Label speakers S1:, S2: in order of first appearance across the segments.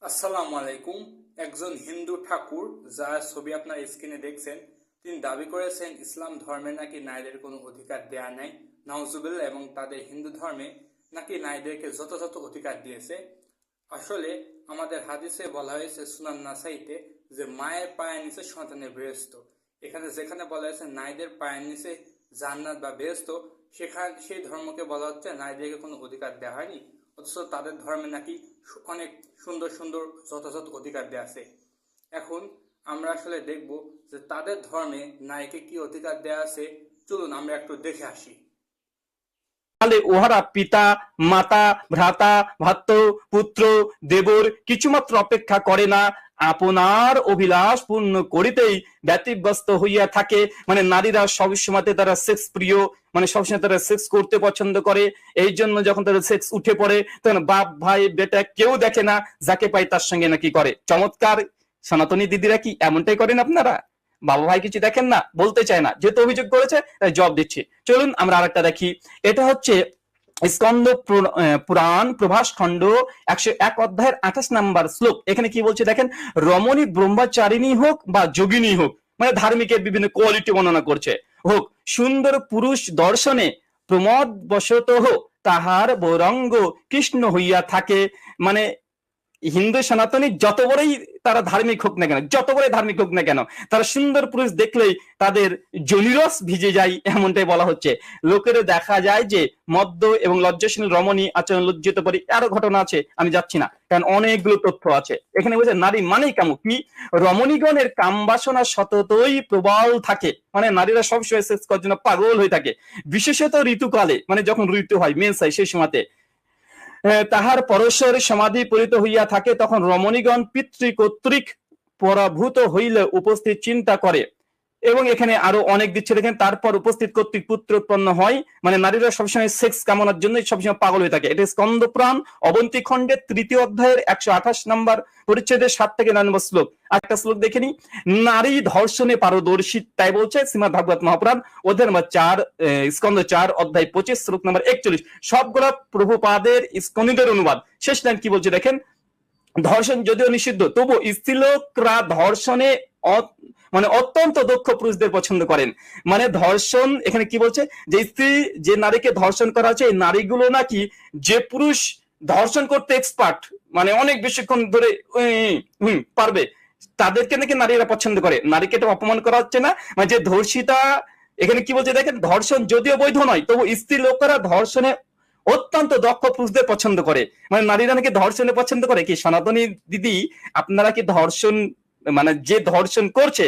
S1: আসসালামু আলাইকুম। একজন হিন্দু ঠাকুর যার ছবি আপনার স্ক্রিনে দেখছেন, তিনি দাবি করেছেন ইসলাম ধর্মে নাকি নারীদের কোনো অধিকার দেয়া নাই, নাউজুবিল্লাহ, এবং তাদের হিন্দু ধর্মে নাকি নারীদেরকে যথাযথ অধিকার দিয়েছে। আসলে আমাদের হাদিসে বলা হয়েছে সুনান নাসাইতে যে মায়ের পায়ের নিচে সন্তানের বেহেশত। যেখানে বলা হয়েছে নারীদের পায়ের নিচে জান্নাত বা বেহেশত, সেই ধর্মকে বলা হচ্ছে নারীদেরকে কোনো অধিকার দেওয়া হয়নি, অথচ তাদের ধর্মে নাকি অনেক সুন্দর সুন্দর যথাযথ অধিকার দেওয়া আছে। এখন আমরা আসলে দেখব যে তাদের ধর্মে নারীকে কি অধিকার দেওয়া আছে। চলুন আমরা একটু দেখে আসি।
S2: তাহলে উহারা পিতা, মাতা, ভ্রাতা, ভাত্র, পুত্র, দেবর কিছুমাত্র অপেক্ষা করে না, আপনার অভিলাষ পূর্ণ করিতেই ব্যতিব্যস্ত হইয়া থাকে। মানে নারীরা সবসময় তারা সেক্স প্রিয়, মানে সবসময় তারা সেক্স করতে পছন্দ করে। এই জন্য যখন তাদের সেক্স উঠে পড়ে তখন বাপ ভাই বেটা কেউ দেখে না, যাকে পাই তার সঙ্গে নাকি করে। চমৎকার সনাতনী দিদিরা কি এমনটাই করেন আপনারা? বাবা ভাই কিছু দেখেন না, বলতে চায় না, যেহেতু অভিযোগ করেছে তাই জবাব দিচ্ছি। চলুন আমরা আরেকটা দেখি। এটা হচ্ছে স্কন্দ পুরাণ প্রভাস খণ্ড 101 অধ্যায়ের 28 নম্বর শ্লোক। এখানে কি বলছে দেখেন, রমণী ব্রহ্মচারিণী হোক বা যোগিনী হোক, মানে ধার্মিকের বিভিন্ন কোয়ালিটি বর্ণনা করছে, হোক সুন্দর পুরুষ দর্শনে প্রমোদ বশত হোক তাহার বৌরঙ্গ কৃষ্ণ হইয়া থাকে। মানে হিন্দু সনাতনী যত বড়ই তারা ধার্মিক হোক না কেন, যত বড়ই ধার্মিক হোক না কেন, তারা সুন্দর পুরুষ দেখলেই তাদের জনিরস ভিজে যায়, এমনটাই বলা হচ্ছে। লোকের দেখা যায় যে মদ্য এবং লজ্জাশীল রমণী আচরণ লজ্জিত পরি। আরো ঘটনা আছে, আমি যাচ্ছি না, কারণ অনেকগুলো তথ্য আছে এখানে। বলছে নারী মানেই কামুক কি, রমণীগণের কাম বাসনা সততই প্রবল থাকে, মানে নারীরা সবসময় সেক্স করার জন্য পাগল হয়ে থাকে, বিশেষত ঋতুকালে, মানে যখন ঋতু হয়, মেন্স হয়, সেই সময়তে তাহার পরশের সমাধি পরিত হইয়া থাকে, তখন রমণীগণ পিতৃ কর্তৃক পরাভূত হইলে উপস্থিত চিন্তা করে। এবং এখানে আরো অনেক দিচ্ছে দেখেন, তারপর উপস্থিত কর্তৃক পুত্র উৎপন্ন হয়। মানে নারীরা সবসময় সেক্স কামনার জন্য সবসময় পাগল হয়ে থাকে। এটা স্কন্দ পুরাণ অবন্তী খণ্ডের 3 অধ্যায়ের 128 নম্বর পরিচ্ছেদের 7 থেকে 9 নম্বর শ্লোক। একটা শ্লোক দেখে নি, নারী ধর্ষণে পারদর্শী, তাই বলছে শ্রীমদ ভাগবত মহাপুরাণ অধ্যায় নম্বর 4, স্কন্দ 4 অধ্যায় 25 শ্লোক নম্বর 41। সবগুলো প্রভুপাদের স্কন্দের অনুবাদ। শেষ লাইন কি বলছে দেখেন, ধর্ষণ যদিও নিষিদ্ধ, তবু স্ত্রীলোকরা ধর্ষণে মানে অত্যন্ত দক্ষ পুরুষদের পছন্দ করেন। মানে ধর্ষণ এখানে কি বলছে, যে স্ত্রী যে নারীকে ধর্ষণ করা হচ্ছে, এই নারীগুলো নাকি যে পুরুষ ধর্ষণ করতে এক্সপার্ট, মানে অনেক বেশিক্ষণ ধরে পারবে, তাদেরকে নাকি নারীরা পছন্দ করে। নারীকে এটা অপমান করা হচ্ছে না, মানে যে ধর্ষিতা। এখানে কি বলছে দেখেন, ধর্ষণ যদিও বৈধ নয়, তবু স্ত্রী লোকেরা ধর্ষণে অত্যন্ত দক্ষ পুরুষদের পছন্দ করে। মানে নারীরা নাকি ধর্ষণে পছন্দ করে। কি সনাতনী দিদি, আপনারা কি ধর্ষণ, মানে যে ধর্ষণ করছে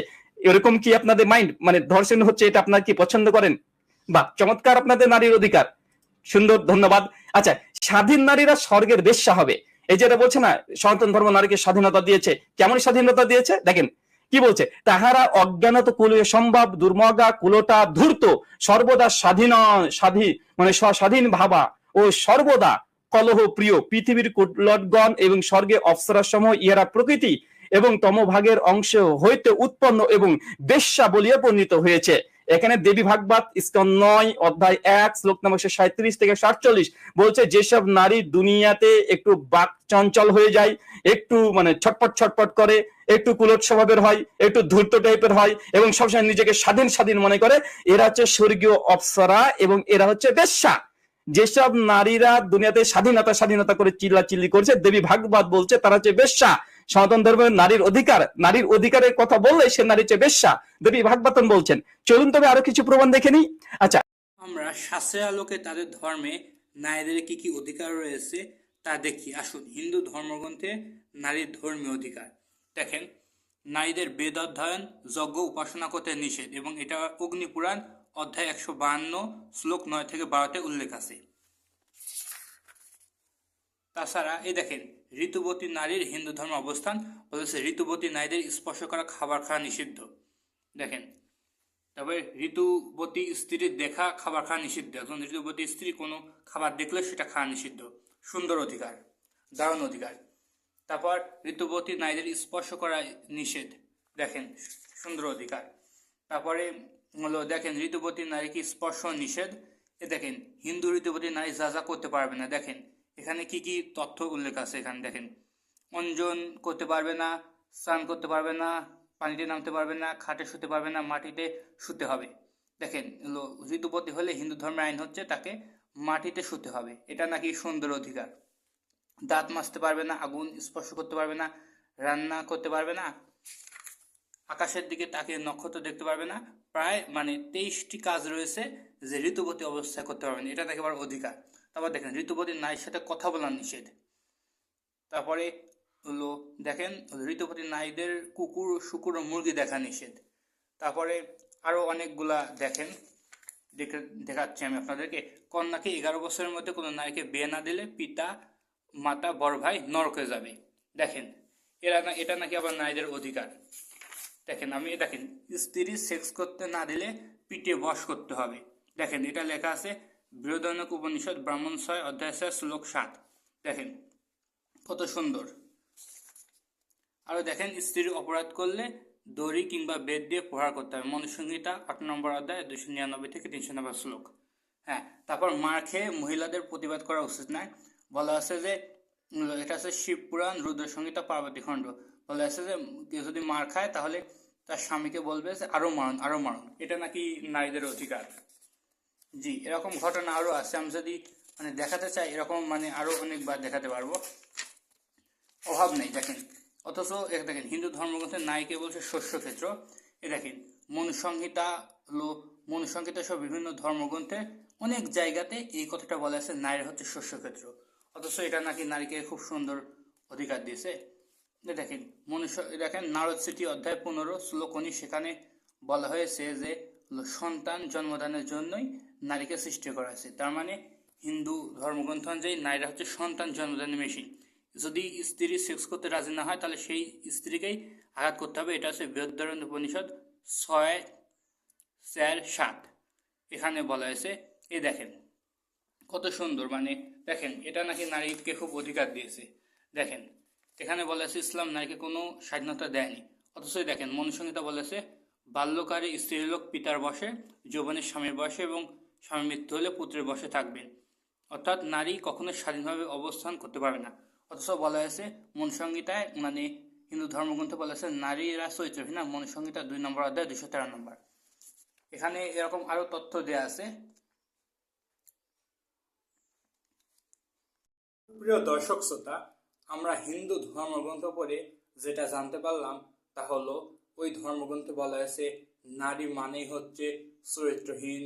S2: এরকম কি আপনাদের মাইন্ড, মানে ধর্ষণ হচ্ছে এটা আপনারা কি পছন্দ করেন? বা চমৎকার, আপনাদের নারীর অধিকার, সুন্দর, ধন্যবাদ। আচ্ছা, স্বাধীন নারীরা স্বর্গের বেশ্যা হবে, এই যেটা বলছে না, সনাতন ধর্ম নারীকে স্বাধীনতা দিয়েছে। কেমন স্বাধীনতা দিয়েছে দেখেন কি বলছে, তাহারা অজ্ঞানত কুলীয় সম্ভব দুর্মগা কুলটা ধূর্ত সর্বদা স্বাধীন মানে স্বাধীন ভাবা ও সর্বদা কলহ প্রিয় পৃথিবীর কুলটগণ এবং স্বর্গে অপ্সরার সমূহ ইহারা প্রকৃতি এবং তমভাগের অংশ হইতে উৎপন্ন এবং বেশ্যা বলিয়া পরিণত হয়েছে। এখানে দেবী ভাগবত স্কন্দ 9 অধ্যায় 1 শ্লোক নম্বর 37 থেকে 47 বলছে, যেসব নারী দুনিয়াতে একটু বাক চঞ্চল হয়ে যায়, একটু মানে ছটপট ছটপট করে, একটু কুলট স্বভাবের হয়, একটু ধূর্ত টাইপের হয় এবং সবসময় নিজেকে স্বাধীন স্বাধীন মনে করে, এরা হচ্ছে স্বর্গীয় অপ্সরা এবং এরা হচ্ছে বেশ্যা। যেসব নারীরা দুনিয়াতে স্বাধীনতা স্বাধীনতা করে চিল্লাচিল্লি করছে, দেবী ভাগবত বলছে তারা হচ্ছে বেশ্যা। সনাতন ধর্মের নারীর অধিকার, নারীর অধিকারের কথা বললে সে নারী হচ্ছে বেশ্যা, দেবী ভাগবতন বলছেন। চলুন তবে আরো কিছু প্রমাণ দেখে নিই। আচ্ছা,
S1: আমরা শাস্ত্রের আলোকে তাদের ধর্মে নারীদের কি কি অধিকার রয়েছে তা দেখি। আসুন, হিন্দু ধর্মগ্রন্থে নারীর ধর্মীয় অধিকার দেখেন। নারীদের বেদ অধ্যয়ন, যজ্ঞ উপাসনা করতে নিষেধ, এবং এটা অগ্নিপুরাণ অধ্যায় 152 শ্লোক 9 থেকে 12তে উল্লেখ আছে। তাছাড়া এই দেখেন, ঋতুবতী নারীর হিন্দু ধর্মে অবস্থান বলেছে ঋতুবতী নারীদের স্পর্শ করা খাবার খাওয়া নিষিদ্ধ। দেখেন, তবে ঋতুবতী স্ত্রীর দেখা খাবার খাওয়া নিষিদ্ধ। এখন ঋতুবতী স্ত্রী কোনো খাবার দেখলে সেটা খাওয়া নিষিদ্ধ। সুন্দর অধিকার, দারুণ অধিকার। তারপর ঋতুবতী নারীদের স্পর্শ করা নিষেধ, দেখেন সুন্দর অধিকার। তারপরে হলো দেখেন, ঋতুবতী নারীকে স্পর্শ নিষেধ। এ দেখেন, হিন্দু ঋতুবতী নারী যা যা করতে পারবে না। দেখেন এখানে কি কি তথ্য উল্লেখ আছে, এখানে দেখেন অঞ্জন করতে পারবে না, স্নান করতে পারবে না, পানিতে নামতে পারবে না, খাটে শুতে পারবে না, মাটিতে শুতে হবে। দেখেন ঋতুপতি হলে হিন্দু ধর্মের আইন হচ্ছে তাকে মাটিতে শুতে হবে, এটা নাকি সুন্দর অধিকার। দাঁত মাজতে পারবে না, আগুন স্পর্শ করতে পারবে না, রান্না করতে পারবে না, আকাশের দিকে তাকিয়ে নক্ষত্র দেখতে পারবে না, প্রায় 23টি কাজ রয়েছে যে ঋতুপতি অবস্থায় করতে পারবে না, এটা একেবারে অধিকার। তারপর দেখেন ঋতুপতির নারীর সাথে কথা বলা নিষেধ। তারপরে হলো দেখেন ঋতুপতির নারীদের কুকুর, শুকুর ও মুরগি দেখা নিষেধ। তারপরে আরো অনেকগুলা দেখেন, দেখাচ্ছি আমি আপনাদেরকে। কন্যাকে 11 বছরের মধ্যে কোনো নারীকে বিয়ে না দিলে পিতা, মাতা, বড় ভাই নরকে যাবে। দেখেন এটা নাকি আবার নারীদের অধিকার। দেখেন দেখেন স্ত্রী সেক্স করতে না দিলে পিঠে বশ করতে হবে। দেখেন এটা লেখা আছে বৃহদারণ্যক উপনিষদ ব্রাহ্মণ 6 অধ্যায় 6 শ্লোক 7। দেখেন কত সুন্দর। আরো দেখেন স্ত্রী অপরাধ করলে দড়ি কিংবা বেদ দিয়ে প্রহার করতে হবে। মনুসংহিতা 8 নম্বর অধ্যায় 299 থেকে 300 নম্বর শ্লোক। হ্যাঁ, তারপর মার খেয়ে মহিলাদের প্রতিবাদ করা উচিত নয়। বলা আছে যে এটা আছে শিব পুরাণ রুদ্র সংহিতা পার্বতী খণ্ড। বলা আছে যে কেউ যদি মার খায় তাহলে তার স্বামীকে বলবে যে আরো মারুন, আরো মারুন। এটা নাকি নারীদের অধিকার। জি, এরকম ঘটনা আরো আছে। আমি যদি দেখাতে চাই এরকম আরো অনেকবার দেখাতে পারবো, অভাব নেই। দেখেন অথচ দেখেন হিন্দু ধর্মগ্রন্থে নারীকে বলছে শস্য ক্ষেত্র। দেখেন মনুসংহিতা সহ বিভিন্ন ধর্মগ্রন্থে অনেক জায়গাতে এই কথাটা বলা আছে নারীর হচ্ছে শস্য ক্ষেত্র, অথচ এটা নাকি নারীকে খুব সুন্দর অধিকার দিয়েছে। দেখেন নারদ স্মৃতি অধ্যায় 15 শ্লোক 19, সেখানে বলা হয়েছে যে সন্তান জন্মদানের জন্যই নারীকে সৃষ্টি করা হয়েছে। তার হিন্দু ধর্মগ্রন্থ অনুযায়ী নারীরা হচ্ছে সন্তান জন্মদানের মেশিন। যদি স্ত্রী সেক্স করতে রাজি না হয় তাহলে সেই স্ত্রীকেই আঘাত করতে হবে। এটা হচ্ছে বৃহদারণ্যক উপনিষদ 6:4-7 এখানে বলা হয়েছে। এই দেখেন কত সুন্দর, দেখেন এটা নাকি নারীকে খুব অধিকার দিয়েছে। দেখেন এখানে বলা আছে ইসলাম নারীকে কোনো স্বাধীনতা দেয়নি, অথচ দেখেন মনুসংহিতা বলেছে বাল্যকালে স্ত্রীলোক পিতার বশে, যৌবনের স্বামীর বশে এবং স্বামীর মৃত্যু হলে পুত্রের বশে থাকবেন। অর্থাৎ নারী কখনো স্বাধীনভাবে অবস্থান করতে পারবে না। অথচ বলা হয়েছে মনুসংহিতায় হিন্দু ধর্মগ্রন্থে বলা আছে নারীরা চরিত্রহীন। মনুসংহিতা 2 নম্বর অধ্যায় 213 নম্বর। এখানে এরকম আরো তথ্য দেয়া আছে। প্রিয় দর্শক শ্রোতা, আমরা হিন্দু ধর্মগ্রন্থ পড়ে যেটা জানতে পারলাম তা হলো ওই ধর্মগ্রন্থে বলা আছে নারী মানেই হচ্ছে চরিত্রহীন,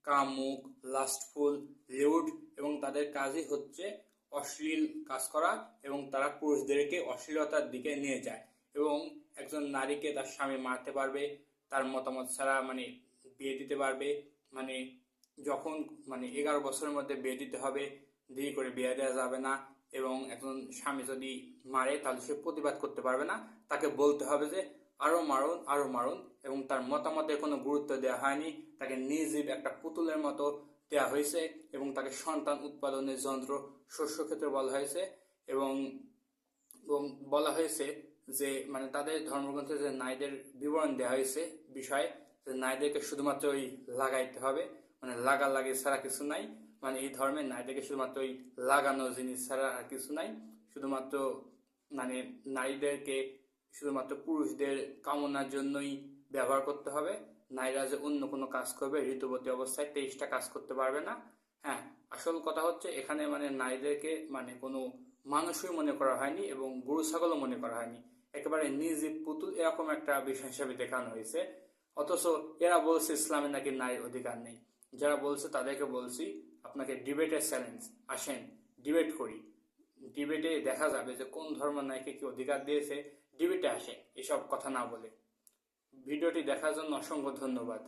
S1: কামুক, লাস্টফুল, লিউড এবং তাদের কাজই হচ্ছে অশ্লীল কাজ করা এবং তারা পুরুষদেরকে অশ্লীলতার দিকে নিয়ে যায় এবং একজন নারীকে তার স্বামী মারতে পারবে, তার মতামত ছাড়া বিয়ে দিতে পারবে। যখন 11 বছরের মধ্যে বিয়ে দিতে হবে, দেরি করে বিয়ে দেওয়া যাবে না এবং একজন স্বামী যদি মারে তাহলে সে প্রতিবাদ করতে পারবে না, তাকে বলতে হবে যে আরো মারুন, আরো মারুন। এবং তার মতামতে কোনো গুরুত্ব দেওয়া হয়নি, তাকে নির্জীব একটা পুতুলের মতো দেওয়া হয়েছে এবং তাকে সন্তান উৎপাদনের যন্ত্র শস্য ক্ষেত্রে বলা হয়েছে। এবং বলা হয়েছে যে তাদের ধর্মগ্রন্থে যে নারীদের বিবরণ দেওয়া হয়েছে বিষয়ে যে নারীদেরকে শুধুমাত্র ওই লাগাইতে হবে, লাগালাগি ছাড়া কিছু নাই। এই ধর্মে নারীদেরকে শুধুমাত্র ওই লাগানো জিনিস ছাড়া আর কিছু নাই। শুধুমাত্র নারীদেরকে শুধুমাত্র পুরুষদের কামনার জন্যই ব্যবহার করতে হবে। নারীরা যে অন্য কোনো কাজ করবে ঋতুবতী অবস্থায় 23টা কাজ করতে পারবে না। হ্যাঁ, আসল কথা হচ্ছে এখানে নারীদেরকে কোনো মানুষই মনে করা হয়নি এবং গরু ছাগলও মনে করা হয়নি, একেবারে নির্জীব পুতুল এরকম একটা বিষয় হিসাবে দেখানো হয়েছে। অথচ এরা বলছে ইসলামে নাকি নারীর অধিকার নেই। যারা বলছে তাদেরকে বলছি আপনাকে ডিবেটের চ্যালেঞ্জ, আসেন ডিবেট করি। ডিবেটে দেখা যাবে যে কোন ধর্ম নারীকে কি অধিকার দিয়েছে। ডিবেটে আসেন এসব কথা না বলে। ভিডিওটি দেখার জন্য অসংখ্য ধন্যবাদ।